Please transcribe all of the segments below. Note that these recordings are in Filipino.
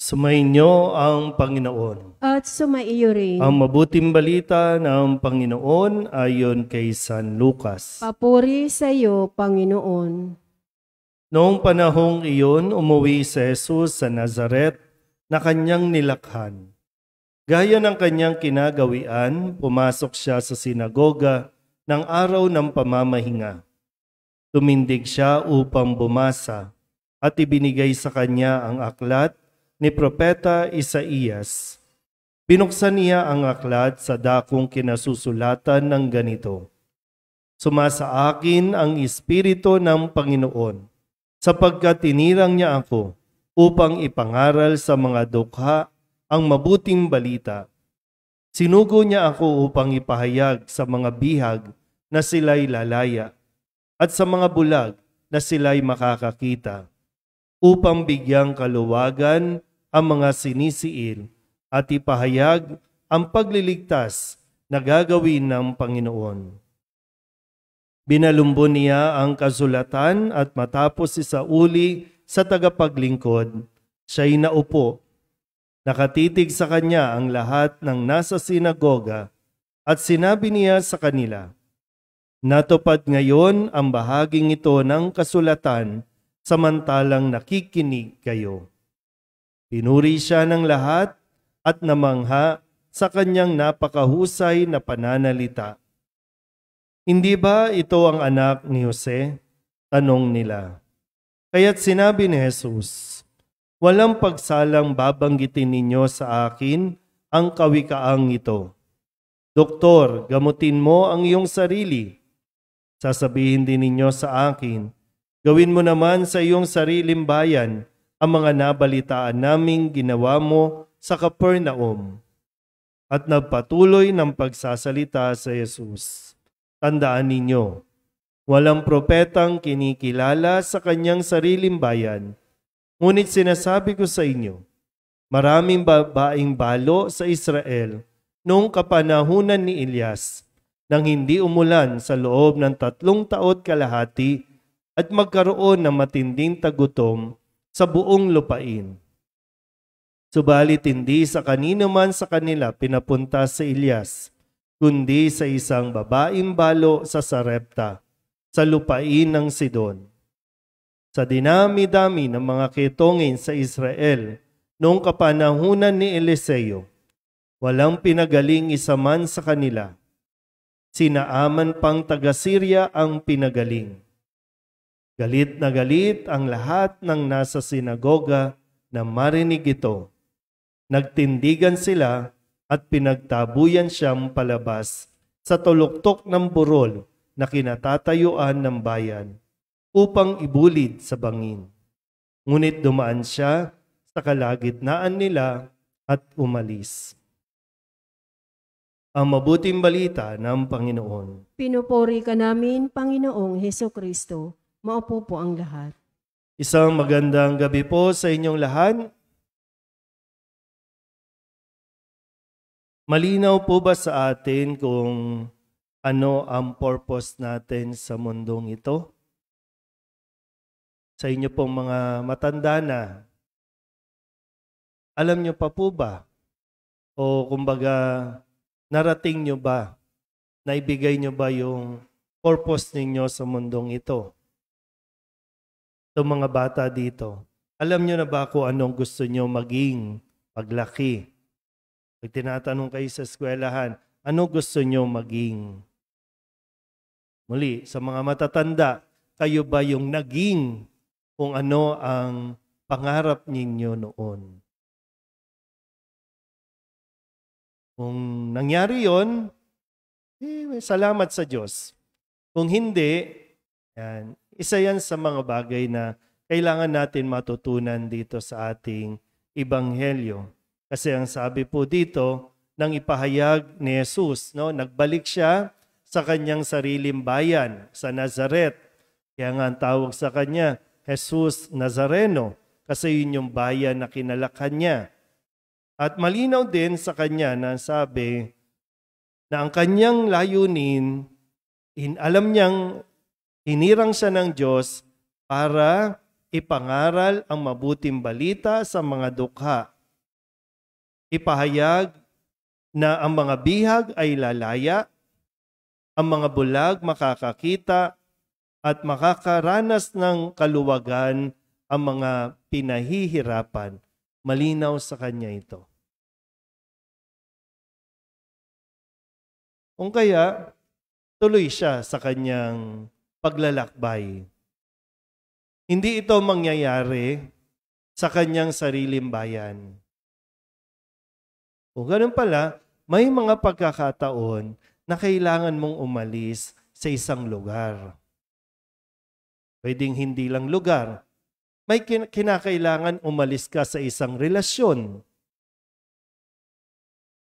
Sumainyo ang Panginoon. At sumaiyo rin. Ang mabuting balita ng Panginoon ayon kay San Lucas. Papuri sa iyo, Panginoon. Noong panahong iyon, umuwi si Jesus sa Nazaret na kanyang nilakhan. Gaya ng kanyang kinagawian, pumasok siya sa sinagoga ng araw ng pamamahinga. Tumindig siya upang bumasa at ibinigay sa kanya ang aklat ni Propeta Isaías. Binuksan niya ang aklat sa dakong kinasusulatan ng ganito: Sumasa akin ang Espiritu ng Panginoon, sapagkat tinirang niya ako upang ipangaral sa mga dukha ang mabuting balita. Sinugo niya ako upang ipahayag sa mga bihag na sila'y lalaya at sa mga bulag na sila'y makakakita, upang bigyang kaluwagan ang mga sinisiil at ipahayag ang pagliligtas na gagawin ng Panginoon. Binalumbon niya ang kasulatan at matapos isauli sa tagapaglingkod, siya'y naupo. Nakatitig sa kanya ang lahat ng nasa sinagoga at sinabi niya sa kanila, Natupad ngayon ang bahaging ito ng kasulatan samantalang nakikinig kayo. Pinuri siya ng lahat at namangha sa kanyang napakahusay na pananalita. Hindi ba ito ang anak ni Jose? Tanong nila. Kaya't sinabi ni Jesus, Walang pagsalang babanggitin ninyo sa akin ang kawikaang ito. Doktor, gamutin mo ang iyong sarili. Sasabihin din ninyo sa akin, Gawin mo naman sa iyong sariling bayan ang mga nabalitaan naming ginawa mo sa Capernaum. At nagpatuloy ng pagsasalita sa Jesus. Tandaan ninyo, walang propetang kinikilala sa kanyang sariling bayan. Ngunit sinasabi ko sa inyo, maraming babaeng balo sa Israel noong kapanahunan ni Elias nang hindi umulan sa loob ng 3 taon kalahati at magkaroon ng matinding tagutom sa buong lupain. Subalit hindi sa kanino man sa kanila pinapunta si Elias, kundi sa isang babaeng balo sa Sarepta, sa lupain ng Sidon. Sa dinami-dami ng mga ketongin sa Israel noong kapanahunan ni Eliseo, walang pinagaling isa man sa kanila. Sinaaman pang taga-Syria ang pinagaling. Galit na galit ang lahat ng nasa sinagoga na marinig ito. Nagtindigan sila at pinagtabuyan siyang palabas sa tuluktok ng burol na kinatatayuan ng bayan upang ibulid sa bangin. Ngunit dumaan siya sa kalagitnaan nila at umalis. Ang mabuting balita ng Panginoon. Pinupuri ka namin, Panginoong Hesukristo. Maupo po ang lahat. Isang magandang gabi po sa inyong lahat. Malinaw po ba sa atin kung ano ang purpose natin sa mundong ito? Sa inyo pong mga matanda na, alam nyo pa po ba? O kumbaga, narating nyo ba? Naibigay nyo ba yung purpose ninyo sa mundong ito? Itong mga bata dito, alam nyo na ba kung anong gusto nyo maging paglaki? Pag tinatanong kayo sa eskwelahan, ano gusto nyo maging? Muli, sa mga matatanda, kayo ba yung naging kung ano ang pangarap ninyo noon? Kung nangyari yon, salamat sa Diyos. Kung hindi, yan, isa yan sa mga bagay na kailangan natin matutunan dito sa ating Ebanghelyo. Kasi ang sabi po dito, nang ipahayag ni Jesus, nagbalik siya sa kanyang sariling bayan, sa Nazaret. Kaya nga ang tawag sa kanya, Jesus Nazareno, kasi yun yung bayan na kinalakhan niya. At malinaw din sa kanya na sabi na ang kanyang layunin, alam niyang hinirang siya ng Diyos para ipangaral ang mabuting balita sa mga dukha. Ipahayag na ang mga bihag ay lalaya, ang mga bulag makakakita, at makakaranas ng kaluwagan ang mga pinahihirapan. Malinaw sa kanya ito. Kung kaya, tuloy siya sa kanyang paglalakbay. Hindi ito mangyayari sa kanyang sariling bayan. Kung ganun pala, may mga pagkakataon na kailangan mong umalis sa isang lugar. Pwedeng hindi lang lugar. May kinakailangan umalis ka sa isang relasyon.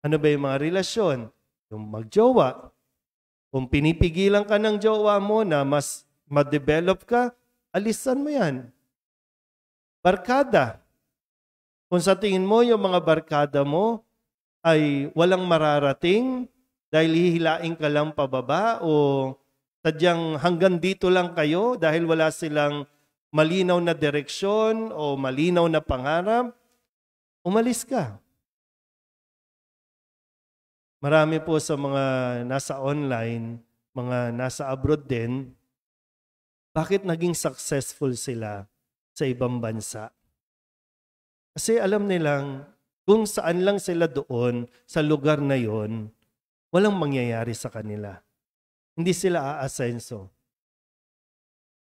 Ano ba yung mga relasyon? Yung magjowa. Kung pinipigilan ka ng jowa mo na mas ma-develop ka, alisan mo yan. Barkada. Kung sa tingin mo yung mga barkada mo ay walang mararating dahil hihilain ka lang pababa o sadyang hanggang dito lang kayo dahil wala silang malinaw na direksyon o malinaw na pangarap, umalis ka. Marami po sa mga nasa online, mga nasa abroad din, bakit naging successful sila sa ibang bansa? Kasi alam nilang kung saan lang sila doon, sa lugar na yon, walang mangyayari sa kanila. Hindi sila aasenso.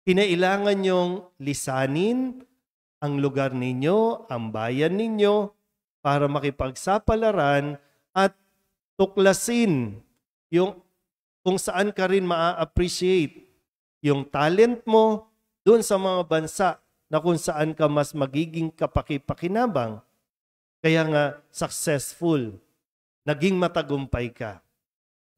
Kinailangan nyong lisanin ang lugar ninyo, ang bayan ninyo, para makipagsapalaran at tuklasin yung kung saan ka rin maa-appreciate yung talent mo doon sa mga bansa na kung saan ka mas magiging kapaki-pakinabang. Kaya nga, successful. Naging matagumpay ka.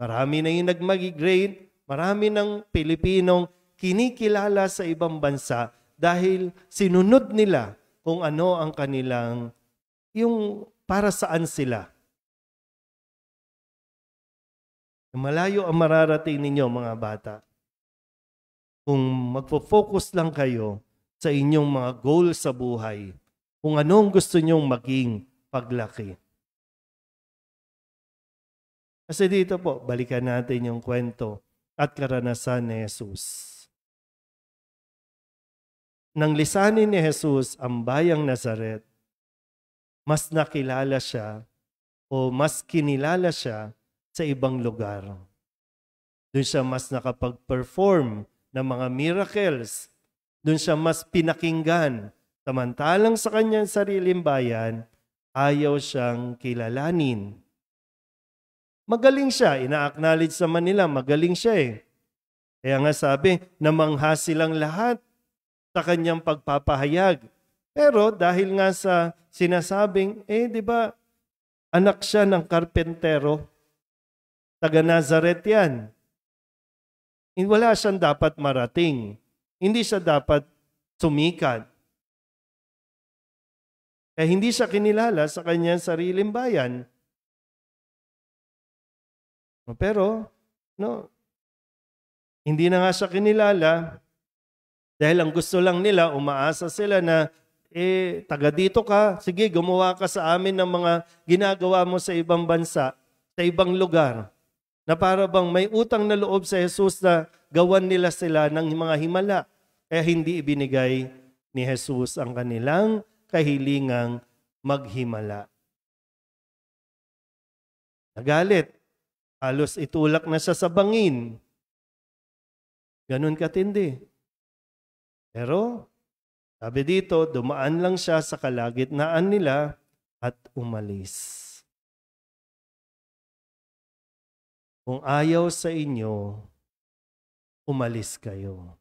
Marami na yung nag-migrate, marami ng Pilipinong kinikilala sa ibang bansa dahil sinunod nila kung ano ang kanilang, yung para saan sila. Malayo ang mararating ninyo mga bata. Kung magpo-focus lang kayo sa inyong mga goal sa buhay, kung anong gusto nyong maging paglaki. Kasi dito po, balikan natin yung kwento at karanasan ni Jesus. Nang lisanin ni Jesus ang bayang Nazaret, mas nakilala siya o mas kinilala siya sa ibang lugar. Doon siya mas nakapag-perform ng mga miracles. Doon siya mas pinakinggan. Samantalang sa kanyang sariling bayan, ayaw siyang kilalanin. Magaling siya. Ina-acknowledge sa Manila, magaling siya eh. Kaya nga sabi, namangha silang lahat sa kanyang pagpapahayag. Pero dahil nga sa sinasabing, di ba, anak siya ng karpentero, taga Nazaret yan. Wala siyang dapat marating. Hindi siya dapat sumikat. Hindi siya kinilala sa kanyang sariling bayan. Pero, hindi na nga siya kinilala dahil ang gusto lang nila, umaasa sila na, taga dito ka, sige, gumawa ka sa amin ng mga ginagawa mo sa ibang bansa, sa ibang lugar. Na para bang may utang na loob sa Jesus na gawan nila sila ng mga himala. Kaya hindi ibinigay ni Jesus ang kanilang kahilingang maghimala. Nagalit. Halos itulak na siya sa bangin. Ganun katindi. Pero, sabi dito, dumaan lang siya sa kalagitnaan nila at umalis. Kung ayaw sa inyo, umalis kayo.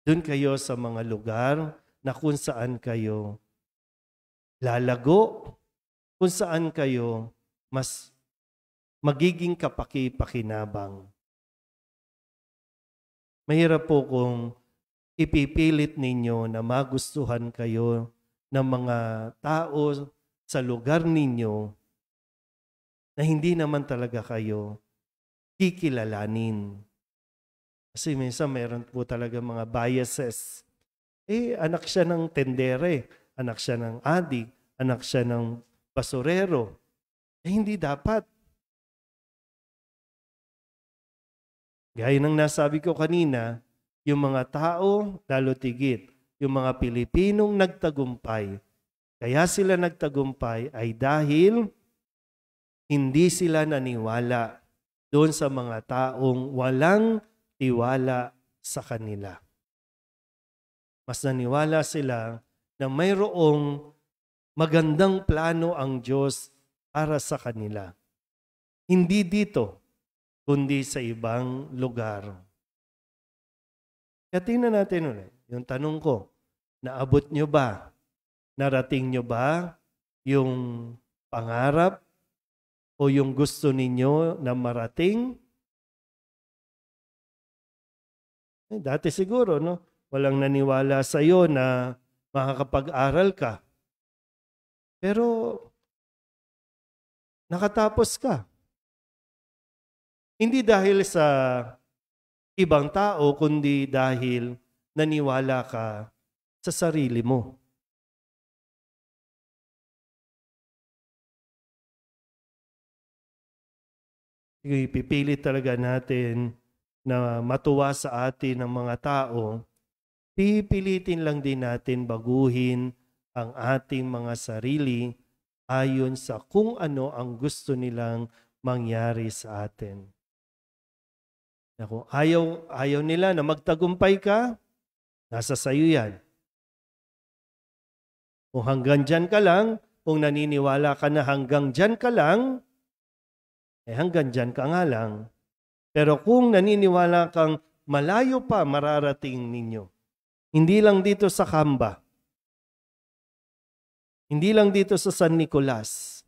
Doon kayo sa mga lugar na kung saan kayo lalago, kung saan kayo mas magiging kapaki-pakinabang. Mahirap po kung ipipilit ninyo na magustuhan kayo ng mga tao sa lugar ninyo na hindi naman talaga kayo kikilalanin. Kasi minsan mayroon po talaga mga biases Anak siya ng tendere, anak siya ng adik, anak siya ng basurero. Hindi dapat. Gaya ng nasabi ko kanina, yung mga tao, lalo tigit, yung mga Pilipinong nagtagumpay, kaya sila nagtagumpay ay dahil hindi sila naniwala doon sa mga taong walang tiwala sa kanila. Mas naniwala sila na mayroong magandang plano ang Diyos para sa kanila. Hindi dito, kundi sa ibang lugar. Kaya tingnan natin ulit, yung tanong ko, naabot nyo ba? Narating nyo ba yung pangarap o yung gusto ninyo na marating? Dati siguro, no? Walang naniwala sa iyo na makakapag-aral ka. Pero nakatapos ka. Hindi dahil sa ibang tao, kundi dahil naniwala ka sa sarili mo. Ipipilit talaga natin na matuwa sa atin ng mga tao, pipilitin lang din natin baguhin ang ating mga sarili ayon sa kung ano ang gusto nilang mangyari sa atin. Na kung ayaw nila na magtagumpay ka, nasa sayo yan. Kung hanggang dyan ka lang, kung naniniwala ka na hanggang dyan ka lang, hanggang dyan ka nga lang. Pero kung naniniwala kang malayo pa mararating ninyo, hindi lang dito sa Kamba, hindi lang dito sa San Nicolas,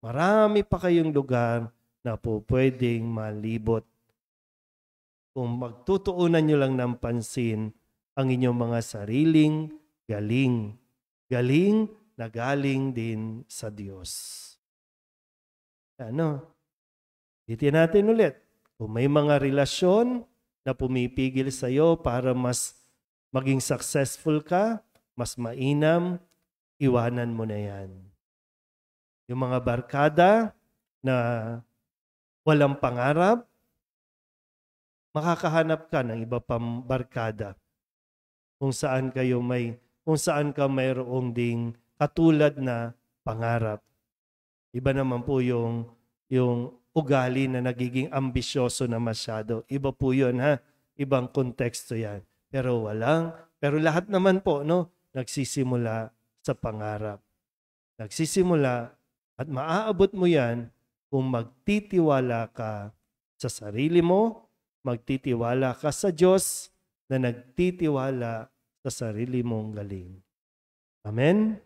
marami pa kayong lugar na po pwedeng malibot. Kung magtutuunan nyo lang ng pansin ang inyong mga sariling galing. Galing na galing din sa Diyos. Itin natin ulit. Kung may mga relasyon na pumipigil sa iyo para mas maging successful ka, mas mainam, iwanan mo na yan. Yung mga barkada na walang pangarap, makakahanap ka ng iba pang barkada kung saan ka mayroong ding katulad na pangarap. Iba naman po yung ugali na nagiging ambisyoso na masyado. Iba po yun, ha? Ibang konteksto yan. Pero lahat naman po, no, nagsisimula sa pangarap. Nagsisimula at maaabot mo yan kung magtitiwala ka sa sarili mo, magtitiwala ka sa Diyos na nagtitiwala sa sarili mong galing. Amen?